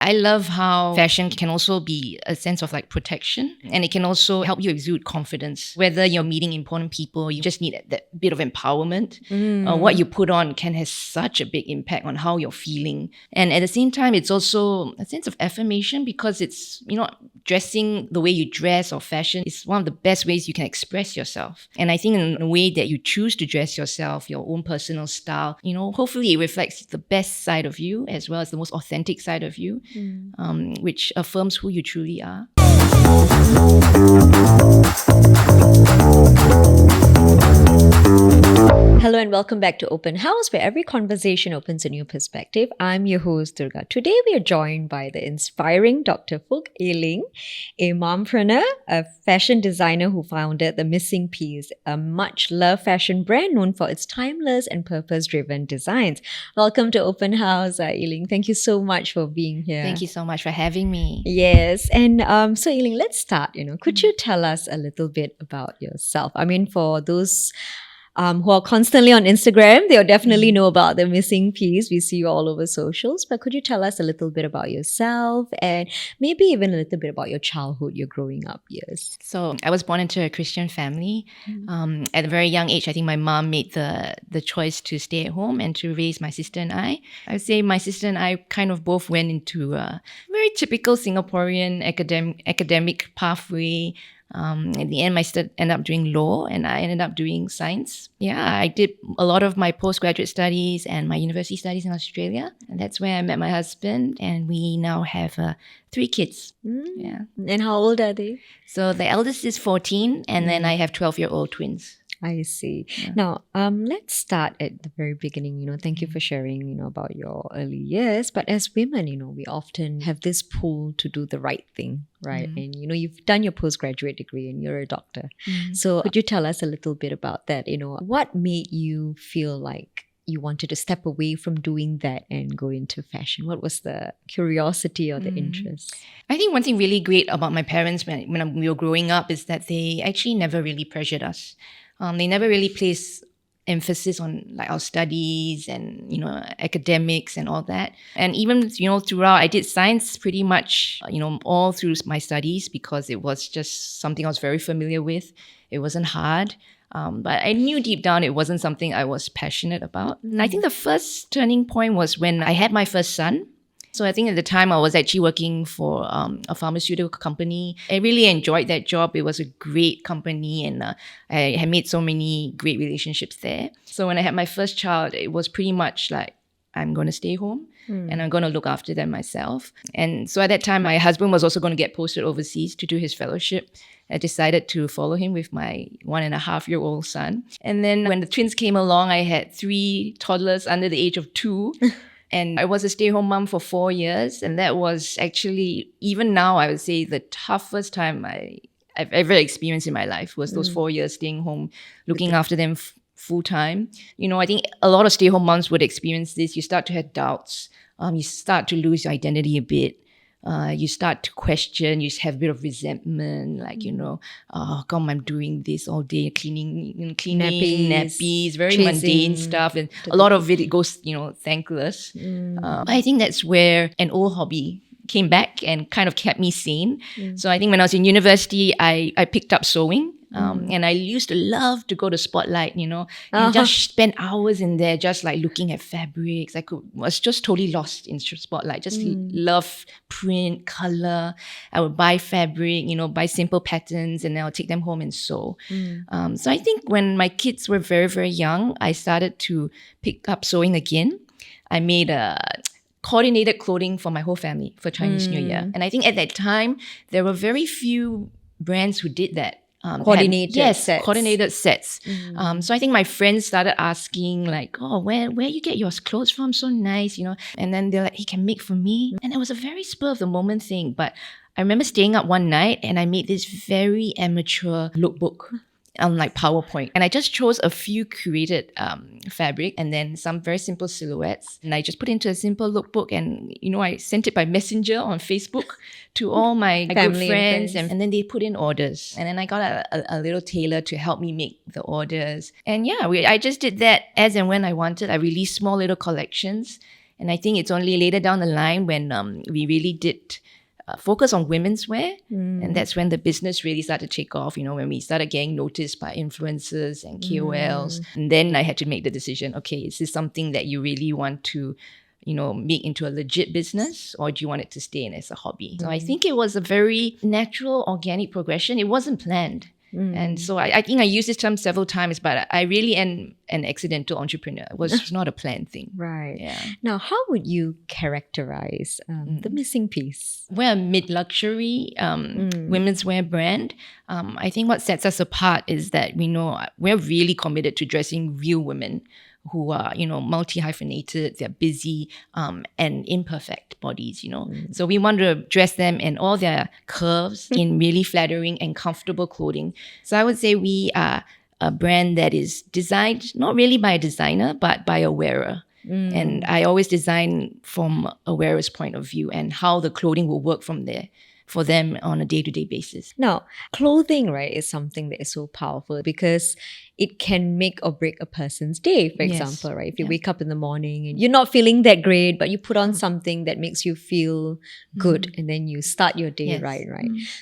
I love how fashion can also be a sense of like protection, and it can also help you exude confidence. Whether you're meeting important people, you just need that bit of empowerment. What you put on can have such a big impact on how you're feeling. And at the same time, it's also a sense of affirmation because it's, dressing the way you dress or fashion is one of the best ways you can express yourself. And I think in the way that you choose to dress yourself, your own personal style, hopefully it reflects the best side of you as well as the most authentic side of you. Which affirms who you truly are. Hello and welcome back to Open House, where every conversation opens a new perspective. I'm your host, Durga. Today we are joined by the inspiring Dr. Phuc Ee-Ling, a mompreneur, a fashion designer who founded The Missing Piece, a much-loved fashion brand known for its timeless and purpose-driven designs. Welcome to Open House, Ee-Ling. Thank you so much for being here. Thank you so much for having me. Yes, and so Ee-Ling, let's start. Could you tell us a little bit about yourself? I mean, for those who are constantly on Instagram, they'll definitely know about The Missing Piece. We see you all over socials, but could you tell us a little bit about yourself and maybe even a little bit about your childhood, your growing up years? So I was born into a Christian family. At a very young age, I think my mom made the choice to stay at home and to raise my sister and I. I would say my sister and I kind of both went into a very typical Singaporean academic pathway. In the end, my sister ended up doing law and I ended up doing science. Yeah, I did a lot of my postgraduate studies and my university studies in Australia. And that's where I met my husband, and we now have 3 kids. Yeah. And how old are they? So the eldest is 14 and then I have 12-year-old twins. I see. Yeah. Now, let's start at the very beginning. Thank you for sharing, about your early years. But as women, we often have this pull to do the right thing, right? And, you've done your postgraduate degree and you're a doctor. So could you tell us a little bit about that? What made you feel like you wanted to step away from doing that and go into fashion? What was the curiosity or the interest? I think one thing really great about my parents when we were growing up is that they actually never really pressured us. They never really placed emphasis on like our studies and, academics and all that. And even, throughout, I did science pretty much, all through my studies because it was just something I was very familiar with. It wasn't hard. But I knew deep down it wasn't something I was passionate about. And I think the first turning point was when I had my first son. So I think at the time I was actually working for a pharmaceutical company. I really enjoyed that job. It was a great company and I had made so many great relationships there. So when I had my first child, it was pretty much like, I'm going to stay home and I'm going to look after them myself. And so at that time, my husband was also going to get posted overseas to do his fellowship. I decided to follow him with my 1.5-year-old son. And then when the twins came along, I had 3 toddlers under the age of 2. And I was a stay-home mom for 4 years. And that was actually, even now, I would say the toughest time I've ever experienced in my life was those 4 years staying home, looking after them full-time. I think a lot of stay-home moms would experience this. You start to have doubts. You start to lose your identity a bit. You start to question, you have a bit of resentment, like, how come I'm doing this all day, cleaning nappies, very mundane stuff. And a lot of it goes, thankless. I think that's where an old hobby came back and kind of kept me sane. So I think when I was in university, I picked up sewing. And I used to love to go to Spotlight, and just spend hours in there just like looking at fabrics. Was just totally lost in Spotlight, just love print, color. I would buy fabric, buy simple patterns, and then I'll take them home and sew. So I think when my kids were very, very young, I started to pick up sewing again. I made coordinated clothing for my whole family for Chinese New Year. And I think at that time, there were very few brands who did that. Coordinated sets. Coordinated sets. So I think my friends started asking like, oh, where you get your clothes from? So nice, And then they're like, he can make for me. And it was a very spur of the moment thing. But I remember staying up one night and I made this very amateur lookbook on like PowerPoint. And I just chose a few curated fabric and then some very simple silhouettes. And I just put into a simple lookbook and, I sent it by messenger on Facebook to all my good friends. And then they put in orders. And then I got a little tailor to help me make the orders. And yeah, I just did that as and when I wanted. I released small little collections. And I think it's only later down the line when we really did focus on women's wear. And that's when the business really started to take off, when we started getting noticed by influencers and KOLs. And then I had to make the decision, okay, is this something that you really want to make into a legit business, or do you want it to stay in as a hobby? So I think it was a very natural, organic progression. It wasn't planned. And so I think I used this term several times, but I really am an accidental entrepreneur. It was not a planned thing. Right. Yeah. Now, how would you characterize the missing piece? We're a mid-luxury women's wear brand. I think what sets us apart is that we're really committed to dressing real women who are, multi-hyphenated, they're busy, and imperfect bodies, So we want to dress them in all their curves in really flattering and comfortable clothing. So I would say we are a brand that is designed not really by a designer, but by a wearer. And I always design from a wearer's point of view and how the clothing will work from there for them on a day-to-day basis. Now, clothing, right, is something that is so powerful because it can make or break a person's day, for example, right? If you wake up in the morning and you're not feeling that great, but you put on something that makes you feel good and then you start your day right?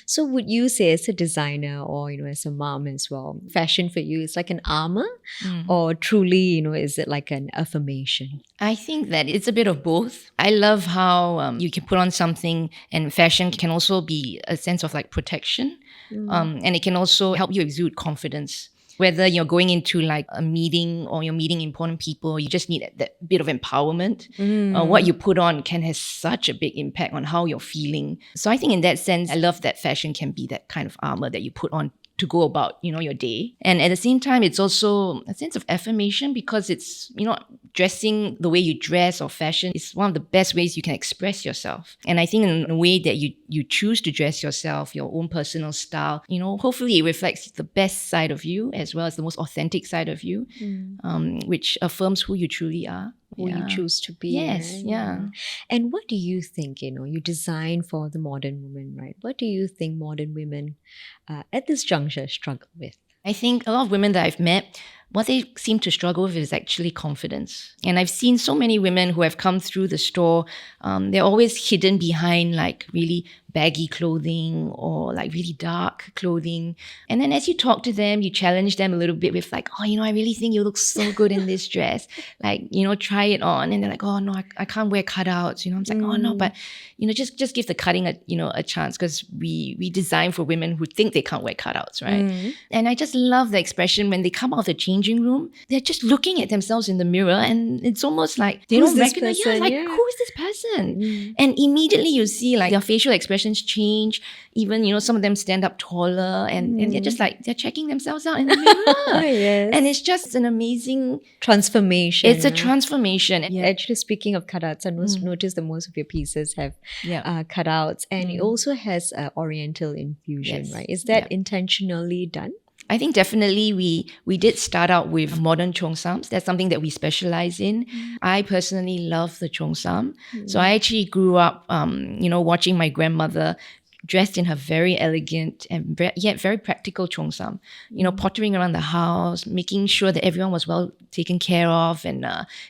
So would you say as a designer or, as a mom as well, fashion for you is like an armor or truly, is it like an affirmation? I think that it's a bit of both. I love how you can put on something, and fashion can also be a sense of like protection. And it can also help you exude confidence. Whether you're going into like a meeting or you're meeting important people, you just need that bit of empowerment. What you put on can have such a big impact on how you're feeling. So I think in that sense, I love that fashion can be that kind of armor that you put on to go about, your day. And at the same time, it's also a sense of affirmation because it's, dressing the way you dress or fashion is one of the best ways you can express yourself. And I think in a way that you choose to dress yourself, your own personal style, hopefully it reflects the best side of you as well as the most authentic side of you, which affirms who you truly are. Who you choose to be. Yes, right? yeah. And what do you think, you design for the modern woman, right? What do you think modern women at this juncture struggle with? I think a lot of women that I've met, what they seem to struggle with is actually confidence. And I've seen so many women who have come through the store, they're always hidden behind like really baggy clothing or like really dark clothing. And then as you talk to them, you challenge them a little bit with like, oh, I really think you look so good in this dress. Like, try it on. And they're like, oh no, I can't wear cutouts. I'm like, oh no, but just give the cutting a chance, because we design for women who think they can't wear cutouts, right? And I just love the expression when they come out of the changing room, they're just looking at themselves in the mirror, and it's almost like they don't recognize, who is this person? And immediately you see like their facial expressions change. Even, some of them stand up taller and they're just like, they're checking themselves out in the mirror. And it's just an amazing transformation. It's a transformation. Actually, speaking of cutouts, I noticed that most of your pieces have cutouts, and it also has Oriental infusion, right? Is that intentionally done? I think definitely we did start out with modern cheongsams. That's something that we specialize in. I personally love the cheongsam. So I actually grew up, watching my grandmother dressed in her very elegant and yet very practical cheongsam, pottering around the house, making sure that everyone was well taken care of, and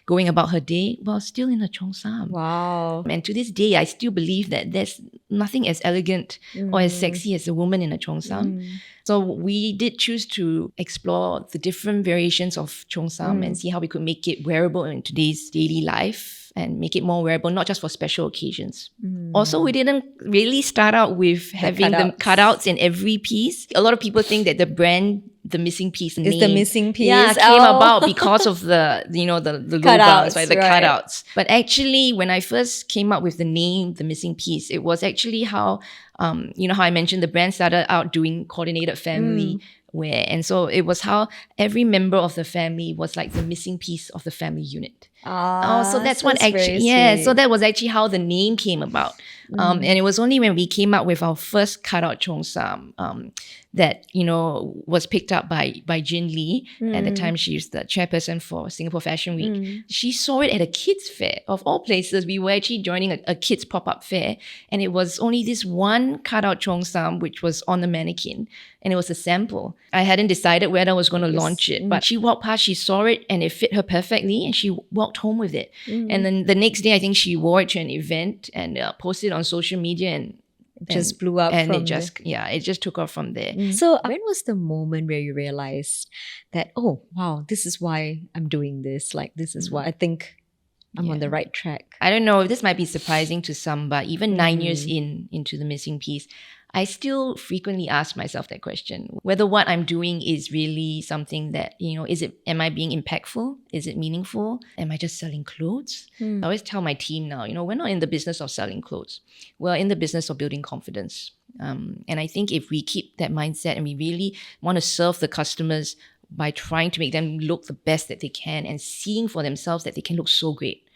going about her day while still in her cheongsam. Wow. And to this day, I still believe that there's nothing as elegant or as sexy as a woman in a cheongsam. So we did choose to explore the different variations of cheongsam and see how we could make it wearable in today's daily life and make it more wearable, not just for special occasions. Also, we didn't really start out with having the cutouts in every piece. A lot of people think that the brand, the missing piece name, is the missing piece. Came about because of the cutouts, right? The cutouts. But actually, when I first came up with the name, the missing piece, it was actually how, how I mentioned the brand started out doing coordinated family wear. And so it was how every member of the family was like the missing piece of the family unit. So that's what actually, so that was actually how the name came about. And it was only when we came out with our first cutout cheongsam that, was picked up by Jin Lee. At the time, she was the chairperson for Singapore Fashion Week. She saw it at a kids' fair. Of all places, we were actually joining a kids' pop-up fair. And it was only this one cutout cheongsam, which was on the mannequin. And it was a sample. I hadn't decided whether I was going to launch it. But she walked past, she saw it, and it fit her perfectly. And she walked walked home with it. And then the next day, I think she wore it to an event and posted it on social media, and just blew up and from it just took off from there. So when was the moment where you realized that, oh wow, this is why I'm doing this, like this is why I think I'm on the right track? I don't know, this might be surprising to some, but even 9 years into the missing piece, I still frequently ask myself that question, whether what I'm doing is really something that, am I being impactful? Is it meaningful? Am I just selling clothes? I always tell my team now, we're not in the business of selling clothes. We're in the business of building confidence. And I think if we keep that mindset and we really want to serve the customers by trying to make them look the best that they can and seeing for themselves that they can look so great,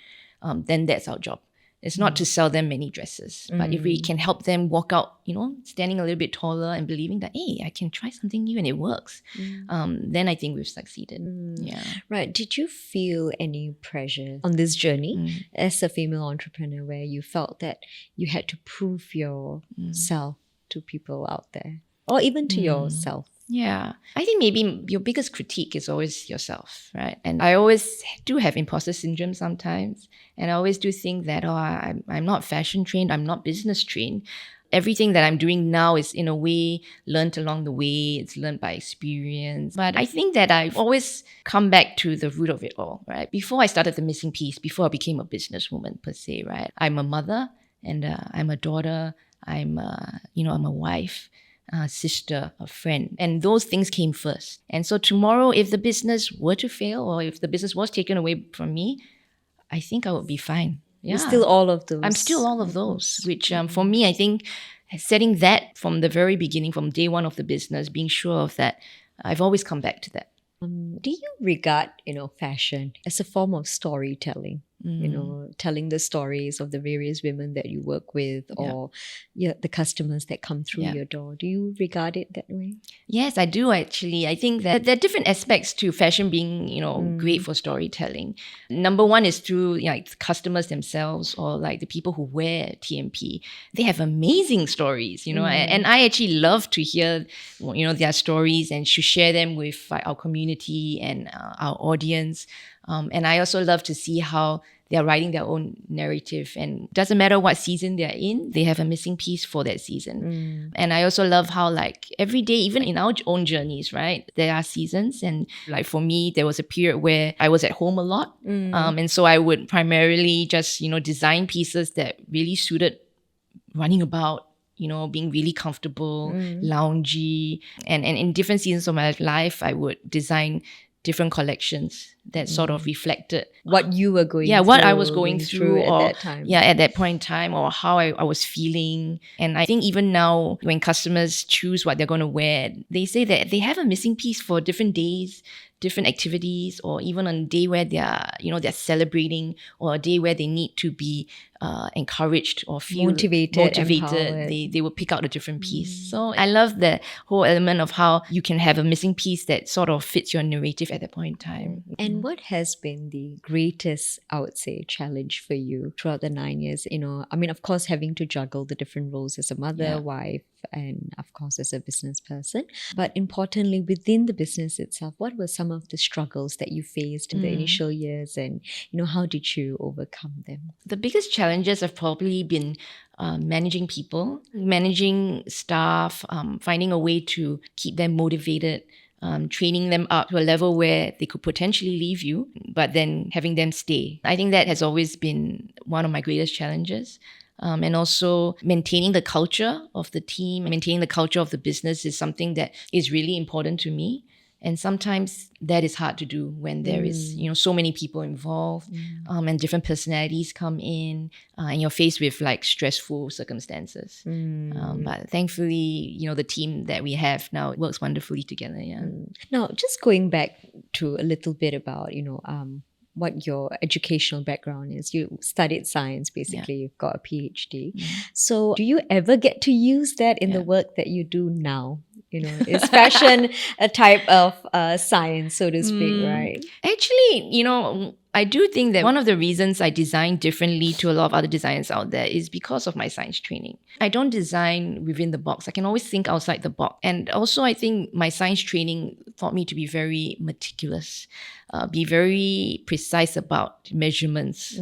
then that's our job. It's not to sell them many dresses, but if we can help them walk out, standing a little bit taller and believing that, hey, I can try something new and it works, then I think we've succeeded. Yeah. Right. Did you feel any pressure on this journey as a female entrepreneur where you felt that you had to prove yourself to people out there, or even to yourself? Yeah. I think maybe your biggest critique is always yourself, right? And I always do have imposter syndrome sometimes. And I always do think that, I'm not fashion trained, I'm not business trained. Everything that I'm doing now is in a way learned along the way. It's learned by experience. But I think that I've always come back to the root of it all, right? Before I started the missing piece, before I became a businesswoman per se, right? I'm a mother and I'm a daughter. I'm a wife. Sister, a friend. And those things came first. And so tomorrow, if the business were to fail or if the business was taken away from me, I think I would be fine. Yeah. You're still all of those. I'm still all of those, which for me, I think setting that from the very beginning, from day one of the business, being sure of that, I've always come back to that. Do you regard, fashion as a form of storytelling? Telling the stories of the various women that you work with or the customers that come through your door. Do you regard it that way? Yes, I do actually. I think that there are different aspects to fashion being, great for storytelling. Number one is through the customers themselves or like the people who wear TMP. They have amazing stories, and I actually love to hear, their stories and to share them with our community and our audience. And I also love to see how they're writing their own narrative, and doesn't matter what season they're in, they have a missing piece for that season. And I also love how every day, even in our own journeys, right, there are seasons. And for me, there was a period where I was at home a lot. And so I would primarily just, design pieces that really suited running about, being really comfortable, loungy. And in different seasons of my life, I would design different collections that sort of reflected what you were going through. What I was going through at that time. Yeah, at that point in time, or how I was feeling. And I think even now, when customers choose what they're going to wear, they say that they have a missing piece for different days, different activities, or even on a day where they're celebrating, or a day where they need to be encouraged or feel motivated. They will pick out a different piece. So I love the whole element of how you can have a missing piece that sort of fits your narrative at that point in time. And what has been the greatest, I would say, challenge for you throughout the 9 years? Of course, having to juggle the different roles as a mother, wife, and of course as a business person. But importantly, within the business itself, what were some of the struggles that you faced in the initial years, and how did you overcome them? The biggest challenges have probably been managing people, managing staff, finding a way to keep them motivated, training them up to a level where they could potentially leave you, but then having them stay. I think that has always been one of my greatest challenges. And also maintaining the culture of the team, maintaining the culture of the business is something that is really important to me. And sometimes that is hard to do when there is, so many people involved, and different personalities come in, and you're faced with stressful circumstances. But thankfully, the team that we have now works wonderfully together. Yeah. Now, just going back to a little bit about, what your educational background is. You studied science, basically. You've got a PhD. So do you ever get to use that in the work that you do now? Is fashion a type of science, so to speak, right? Actually, I do think that one of the reasons I design differently to a lot of other designers out there is because of my science training. I don't design within the box. I can always think outside the box. And also I think my science training taught me to be very meticulous, be very precise about measurements.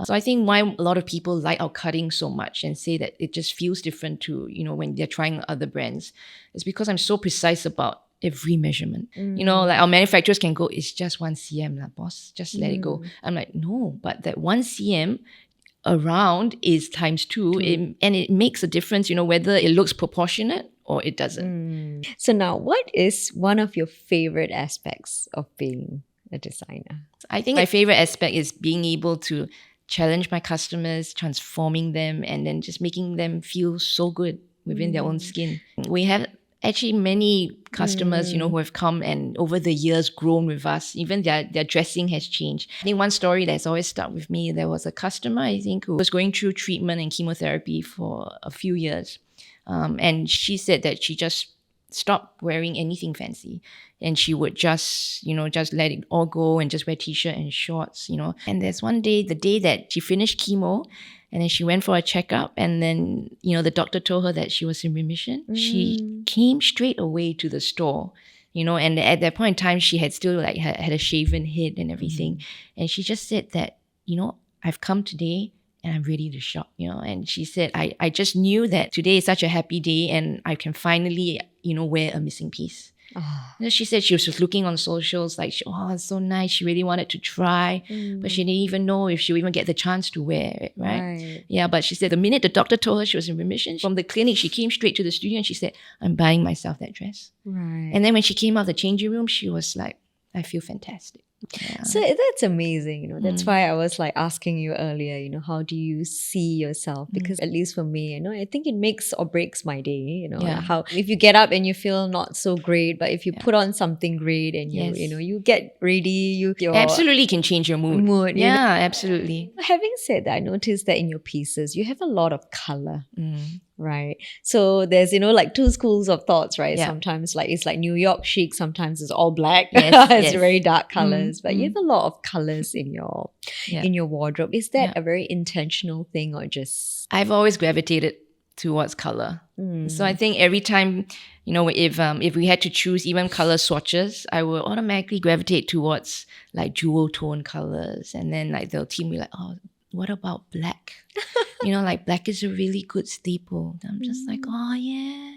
So I think why a lot of people like our cutting so much and say that it just feels different to, when they're trying other brands is because I'm so precise about every measurement. Like our manufacturers can go, it's just 1 cm, lah, boss. Just let it go. I'm like, no, but that 1 cm around is times 2, and it makes a difference, whether it looks proportionate or it doesn't. So now, what is one of your favorite aspects of being a designer? I think my favorite aspect is being able to challenge my customers, transforming them, and then just making them feel so good within their own skin. We have actually many customers, who have come and over the years grown with us. Even their dressing has changed. I think one story that's always stuck with me, there was a customer, I think, who was going through treatment and chemotherapy for a few years. And she said that she just stopped wearing anything fancy. And she would just let it all go and just wear t-shirt and shorts, And there's one day, the day that she finished chemo, and then she went for a checkup, and then, the doctor told her that she was in remission. She came straight away to the store, and at that point in time, she had still had a shaven head and everything. And she just said that, I've come today and I'm ready to shop, And she said, I just knew that today is such a happy day and I can finally, wear a missing piece. Oh. She said she was just looking on socials like, it's so nice. She really wanted to try, but she didn't even know if she would even get the chance to wear it, right? Yeah, but she said the minute the doctor told her she was in remission, from the clinic, she came straight to the studio and she said, I'm buying myself that dress. Right. And then when she came out of the changing room, she was like, I feel fantastic. Yeah. So that's amazing, That's why I was asking you earlier, how do you see yourself? Because at least for me, I think it makes or breaks my day, how if you get up and you feel not so great, but if you put on something great and you get ready, you absolutely can change your mood. Yeah, absolutely. Having said that, I noticed that in your pieces, you have a lot of color. Right. So there's, two schools of thoughts, right? Yeah. Sometimes it's like New York chic, sometimes it's all black. Yes, it's yes. very dark colors, but you have a lot of colors in your wardrobe. Is that a very intentional thing or just? I've always gravitated towards color. So I think every time, if we had to choose even color swatches, I would automatically gravitate towards jewel tone colors. And then they'll team me what about black? Black is a really good staple. I'm just like, oh yeah.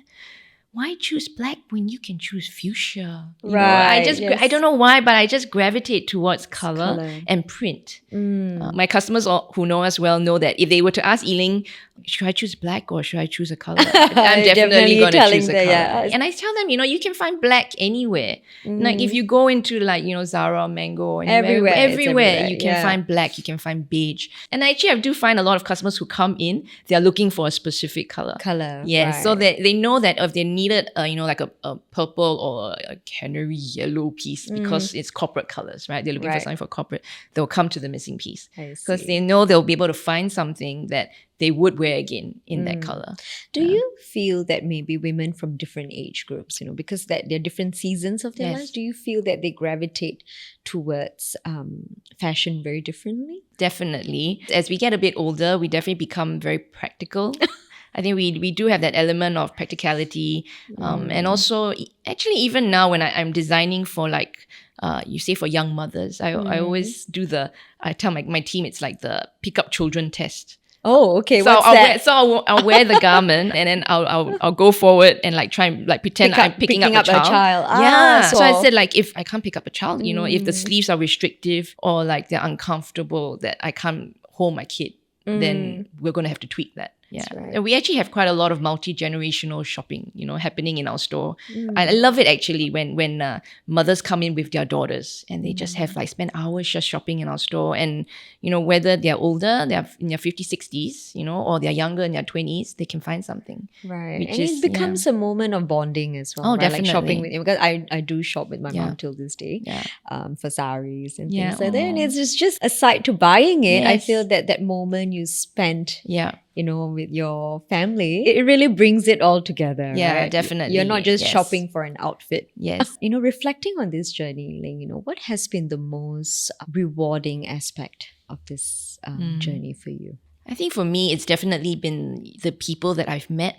Why choose black when you can choose fuchsia? Right. I don't know why, but I just gravitate towards color and print. My customers who know us well know that if they were to ask Ee-Ling, should I choose black or should I choose a color? I'm definitely going to choose a color. Yeah. And I tell them, you can find black anywhere. If you go into Zara, Mango, everywhere you can find black, you can find beige. And actually, I do find a lot of customers who come in, they're looking for a specific color. Yeah, right. So that they know that if they needed, a purple or a canary yellow piece because it's corporate colors, right? They're looking for something for corporate. They'll come to the missing piece because they know they'll be able to find something that they would wear again in that color. Do you feel that maybe women from different age groups, because that they're different seasons of their lives, do you feel that they gravitate towards fashion very differently? Definitely. As we get a bit older, we definitely become very practical. I think we do have that element of practicality. And also, actually, even now when I'm designing for you say for young mothers, I always I tell my team it's like the pick up children test. Oh, okay. So What's that? I'll wear the garment and then I'll go forward and try and pretend I'm picking up a child. Yeah. So I said if I can't pick up a child, if the sleeves are restrictive or they're uncomfortable that I can't hold my kid, then we're going to have to tweak that. Yeah, right. And we actually have quite a lot of multi-generational shopping, happening in our store. I love it actually when mothers come in with their daughters and they just have spend hours just shopping in our store. And whether they're older, they're in their 50s, 60s, or they're younger in their 20s, they can find something. Right, and it becomes a moment of bonding as well. Oh, right? definitely. Shopping with because I do shop with my mom till this day. For saris and things like that. And it's just aside to buying it, I feel that moment you spent. with your family, it really brings it all together. Yeah, right? definitely. You're not just Yes. shopping for an outfit. Yes. Reflecting on this journey, Ling, what has been the most rewarding aspect of this journey for you? I think for me, it's definitely been the people that I've met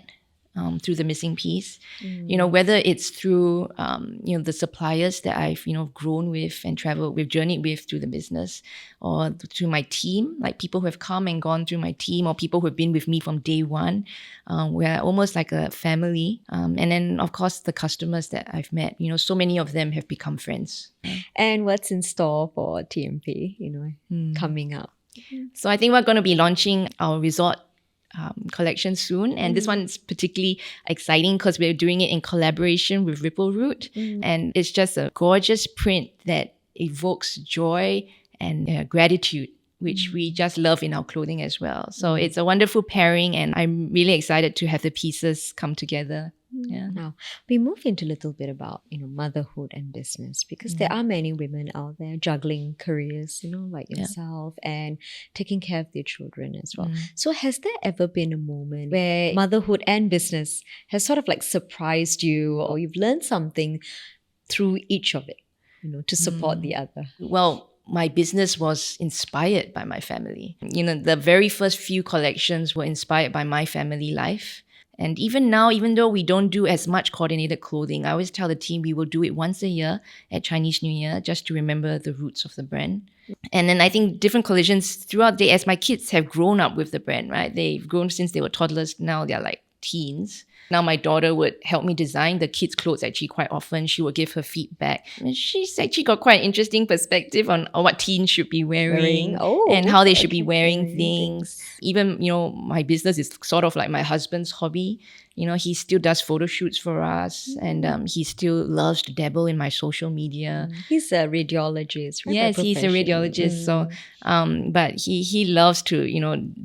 through the missing piece. Whether it's through the suppliers that I've grown with and traveled with, journeyed with through the business, or to my team, like people who have come and gone through my team, or people who have been with me from day one. We're almost like a family. And then of course the customers that I've met, so many of them have become friends. And what's in store for TMP, coming up? So I think we're going to be launching our resort collection soon, and this one's particularly exciting because we're doing it in collaboration with Ripple Root, and it's just a gorgeous print that evokes joy and gratitude, which we just love in our clothing as well. So it's a wonderful pairing, and I'm really excited to have the pieces come together. Yeah. Now, we move into a little bit about, motherhood and business, because there are many women out there juggling careers, like yourself, and taking care of their children as well. So has there ever been a moment where motherhood and business has sort of like surprised you, or you've learned something through each of it, to support the other? Well, my business was inspired by my family. The very first few collections were inspired by my family life. And even now, even though we don't do as much coordinated clothing, I always tell the team we will do it once a year at Chinese New Year, just to remember the roots of the brand. And then I think different collisions throughout the day, as my kids have grown up with the brand, right? They've grown since they were toddlers. Now they're like teens. Now my daughter would help me design the kids' clothes actually quite often. She would give her feedback. And she's actually got quite an interesting perspective on what teens should be wearing and how they should be wearing things. Even, my business is sort of like my husband's hobby. He still does photo shoots for us, and he still loves to dabble in my social media. He's a radiologist, right? Yes, he's a radiologist. So, but he loves to,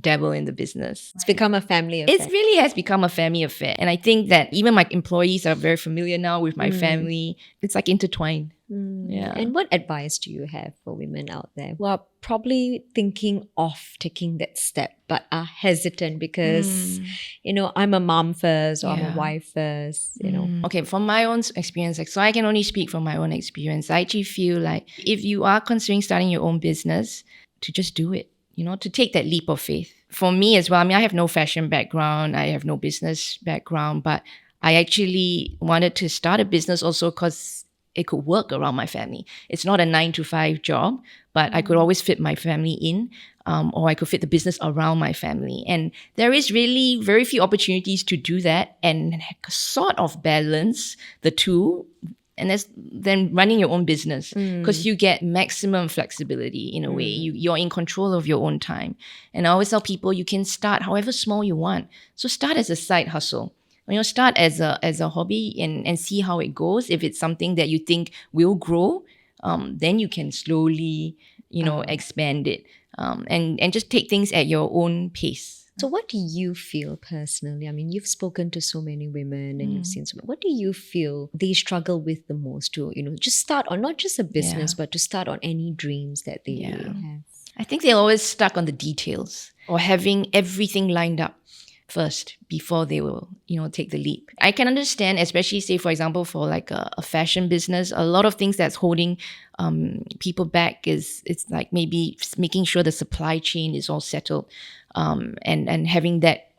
dabble in the business. It's become a family affair. It really has become a family affair. And I think that even my employees are very familiar now with my family. It's like intertwined. Yeah. And what advice do you have for women out there who are probably thinking of taking that step but are hesitant because, I'm a mom first, or I'm a wife first, Okay, from my own experience, so I can only speak from my own experience. I actually feel like if you are considering starting your own business, to just do it, to take that leap of faith. For me as well, I have no fashion background, I have no business background, but I actually wanted to start a business also because it could work around my family. It's not a 9-to-5 job, but I could always fit my family in, or I could fit the business around my family. And there is really very few opportunities to do that and sort of balance the two. And that's then running your own business, because you get maximum flexibility in a way. You're in control of your own time. And I always tell people you can start however small you want. So start as a side hustle. Start as a hobby and see how it goes. If it's something that you think will grow, then you can slowly, expand it, and just take things at your own pace. So what do you feel personally? You've spoken to so many women and you've seen so many. What do you feel they struggle with the most to, just start on not just a business, but to start on any dreams that they have? I think they're always stuck on the details or having everything lined up first before they will, take the leap. I can understand, especially say, for example, for like a fashion business, a lot of things that's holding people back it's like maybe making sure the supply chain is all settled, and having that,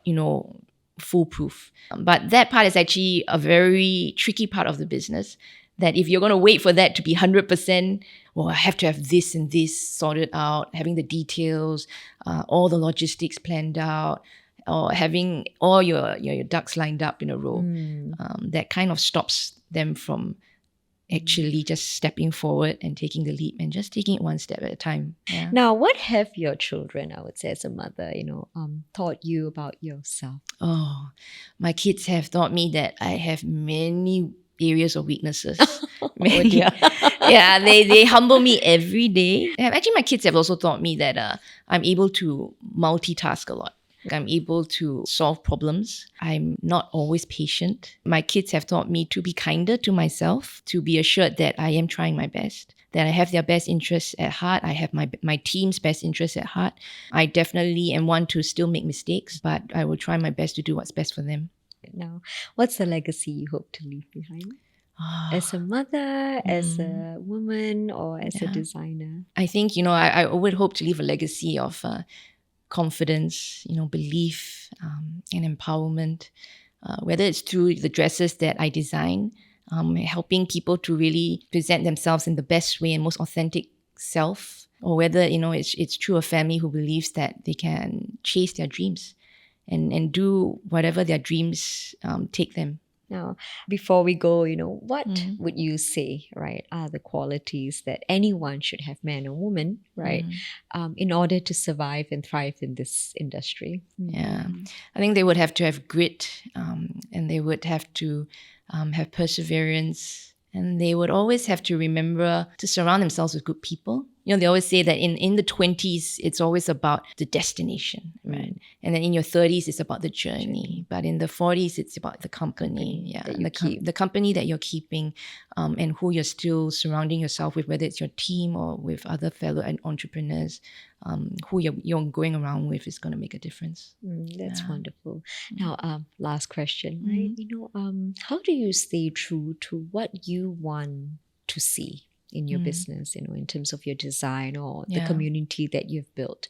foolproof. But that part is actually a very tricky part of the business, that if you're going to wait for that to be 100%, well, I have to have this and this sorted out, having the details, all the logistics planned out, or having all your ducks lined up in a row, that kind of stops them from actually just stepping forward and taking the leap and just taking it one step at a time. Yeah. Now, what have your children, I would say as a mother, taught you about yourself? Oh, my kids have taught me that I have many areas of weaknesses. Yeah, they humble me every day. Actually, my kids have also taught me that I'm able to multitask a lot. I'm able to solve problems. I'm not always patient. My kids have taught me to be kinder to myself, to be assured that I am trying my best. that I have their best interests at heart. I have my team's best interests at heart. I definitely am one to still make mistakes, but I will try my best to do what's best for them. Now, what's the legacy you hope to leave behind? As a mother, as a woman, or as a designer? I think, I would hope to leave a legacy of confidence, belief, and empowerment, whether it's through the dresses that I design, helping people to really present themselves in the best way and most authentic self, or whether, it's through a family who believes that they can chase their dreams and do whatever their dreams take them. Now, before we go, what would you say, right, are the qualities that anyone should have, man or woman, right, in order to survive and thrive in this industry? Yeah, I think they would have to have grit, and they would have to have perseverance, and they would always have to remember to surround themselves with good people. They always say that in the 20s, it's always about the destination, right? And then in your 30s, it's about the journey. But in the 40s, it's about the company. The company that you're keeping, and who you're still surrounding yourself with, whether it's your team or with other fellow entrepreneurs, who you're going around with is going to make a difference. That's wonderful. Now, last question, right? How do you stay true to what you want to see in your business, in terms of your design or the community that you've built?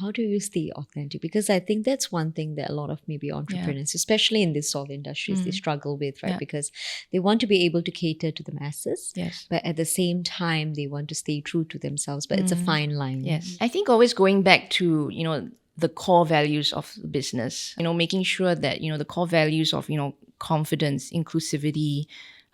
How do you stay authentic? Because I think that's one thing that a lot of maybe entrepreneurs, especially in this sort of industries, they struggle with, right? Because they want to be able to cater to the masses, but at the same time, they want to stay true to themselves. But it's a fine line. Yes. I think always going back to, the core values of the business, making sure that, the core values of, confidence, inclusivity,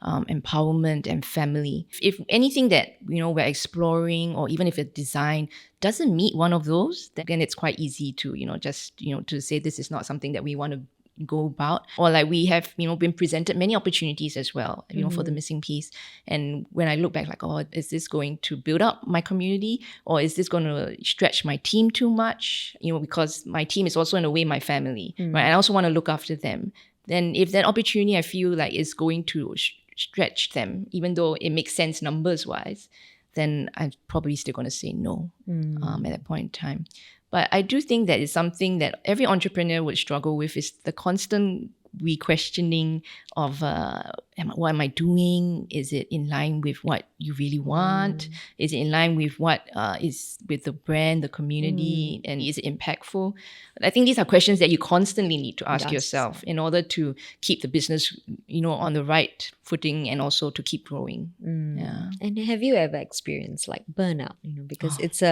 empowerment, and family. If anything that we're exploring, or even if a design doesn't meet one of those, then it's quite easy to to say this is not something that we want to go about. Or like we have been presented many opportunities as well, for the missing piece. And when I look back, like, oh, is this going to build up my community, or is this going to stretch my team too much? Because my team is also in a way my family, right? I also want to look after them. Then if that opportunity I feel like is going to stretch them, even though it makes sense numbers wise, then I'm probably still going to say no at that point in time. But I do think that it's something that every entrepreneur would struggle with, is the constant re-questioning of what am I doing? Is it in line with what you really want? Is it in line with what is with the brand, the community, and is it impactful? I think these are questions that you constantly need to ask yourself in order to keep the business, on the right footing, and also to keep growing. And have you ever experienced like burnout? Because it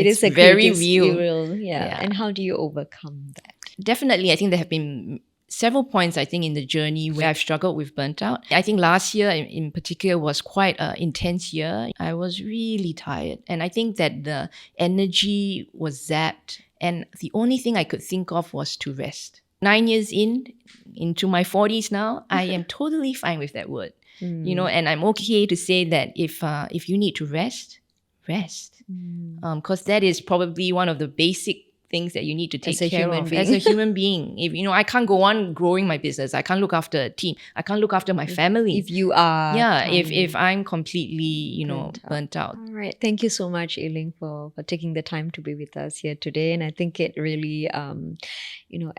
is a very real. And how do you overcome that? Definitely, I think there have been several points, I think, in the journey where I've struggled with burnt out. I think last year in particular was quite an intense year. I was really tired. And I think that the energy was zapped. And the only thing I could think of was to rest. 9 years into my 40s now, I am totally fine with that word. And I'm okay to say that if you need to rest. Because that is probably one of the basic things that you need to take care of as a human being. If I can't go on growing my business, I can't look after a team, I can't look after my family. If you are, if I'm completely, burnt out. All right, thank you so much, Ee-Ling, for taking the time to be with us here today, and I think it really,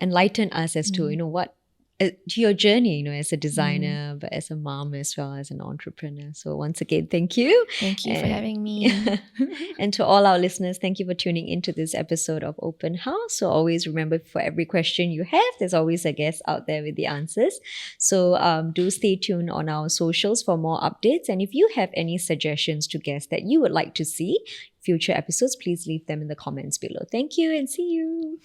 enlightened us as to what. To your journey, as a designer, but as a mom as well as an entrepreneur. So once again, thank you. Thank you for having me. And to all our listeners, thank you for tuning into this episode of Open House. So always remember, for every question you have, there's always a guest out there with the answers. So do stay tuned on our socials for more updates. And if you have any suggestions to guests that you would like to see future episodes, please leave them in the comments below. Thank you and see you.